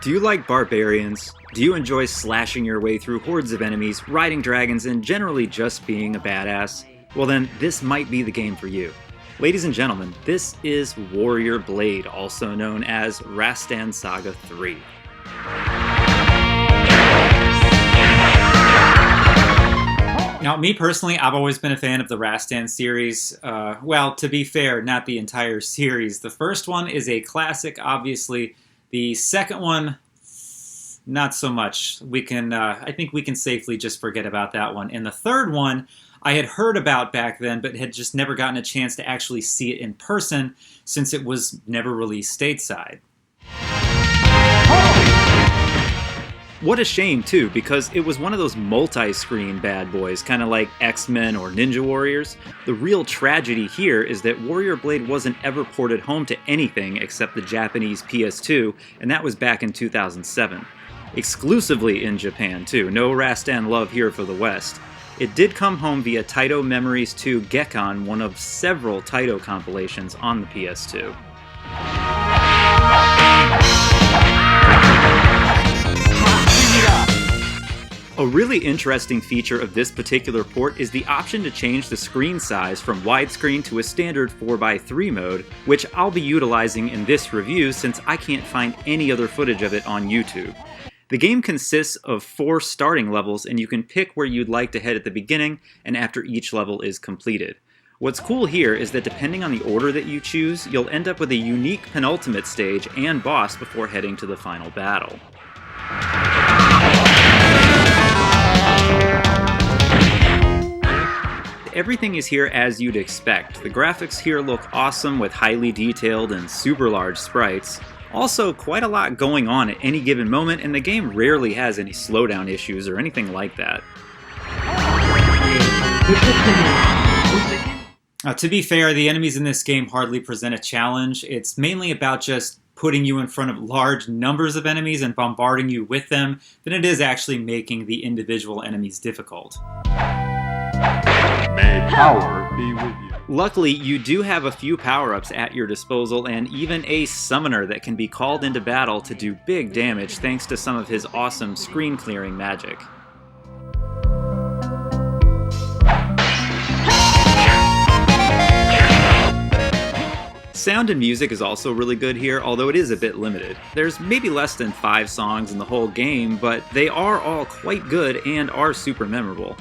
Do you like barbarians? Do you enjoy slashing your way through hordes of enemies, riding dragons, and generally just being a badass? Well then, this might be the game for you. Ladies and gentlemen, this is Warrior Blade, also known as Rastan Saga 3. Now, me personally, I've always been a fan of the Rastan series. Well, to be fair, not the entire series. The first one is a classic, obviously. The second one, not so much. I think we can safely just forget about that one. And the third one, I had heard about back then, but had just never gotten a chance to actually see it in person since it was never released stateside. What a shame, too, because it was one of those multi-screen bad boys, kind of like X-Men or Ninja Warriors. The real tragedy here is that Warrior Blade wasn't ever ported home to anything except the Japanese PS2, and that was back in 2007. Exclusively in Japan, too. No Rastan love here for the West. It did come home via Taito Memories 2 Gekkan, one of several Taito compilations on the PS2. A really interesting feature of this particular port is the option to change the screen size from widescreen to a standard 4:3 mode, which I'll be utilizing in this review since I can't find any other footage of it on YouTube. The game consists of 4 starting levels, and you can pick where you'd like to head at the beginning and after each level is completed. What's cool here is that depending on the order that you choose, you'll end up with a unique penultimate stage and boss before heading to the final battle. Everything is here as you'd expect. The graphics here look awesome with highly detailed and super large sprites. Also, quite a lot going on at any given moment, and the game rarely has any slowdown issues or anything like that. To be fair, the enemies in this game hardly present a challenge. It's mainly about just putting you in front of large numbers of enemies and bombarding you with them than it is actually making the individual enemies difficult. May power be with you. Luckily, you do have a few power-ups at your disposal and even a summoner that can be called into battle to do big damage thanks to some of his awesome screen-clearing magic. Sound and music is also really good here, although it is a bit limited. There's maybe less than 5 songs in the whole game, but they are all quite good and are super memorable.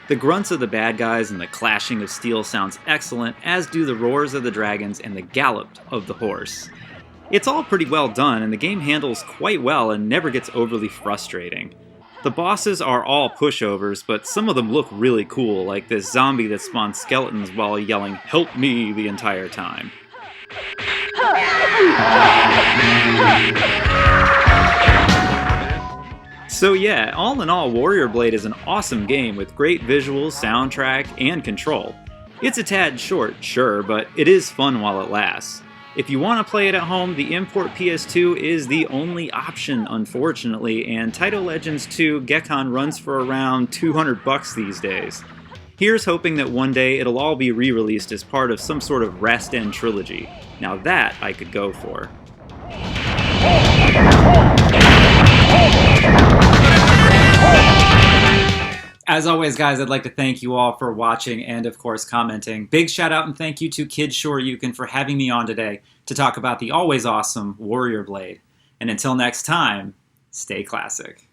The grunts of the bad guys and the clashing of steel sounds excellent, as do the roars of the dragons and the gallop of the horse. It's all pretty well done, and the game handles quite well and never gets overly frustrating. The bosses are all pushovers, but some of them look really cool, like this zombie that spawns skeletons while yelling, "Help me," the entire time. So yeah, all in all, Warrior Blade is an awesome game with great visuals, soundtrack, and control. It's a tad short, sure, but it is fun while it lasts. If you want to play it at home, the import PS2 is the only option, unfortunately, and Taito Legends 2 Gekkan runs for around $200 these days. Here's hoping that one day it'll all be re-released as part of some sort of Rastan trilogy. Now that I could go for. As always, guys, I'd like to thank you all for watching and, of course, commenting. Big shout out and thank you to KidShoryuken for having me on today to talk about the always awesome Warrior Blade. And until next time, stay classic.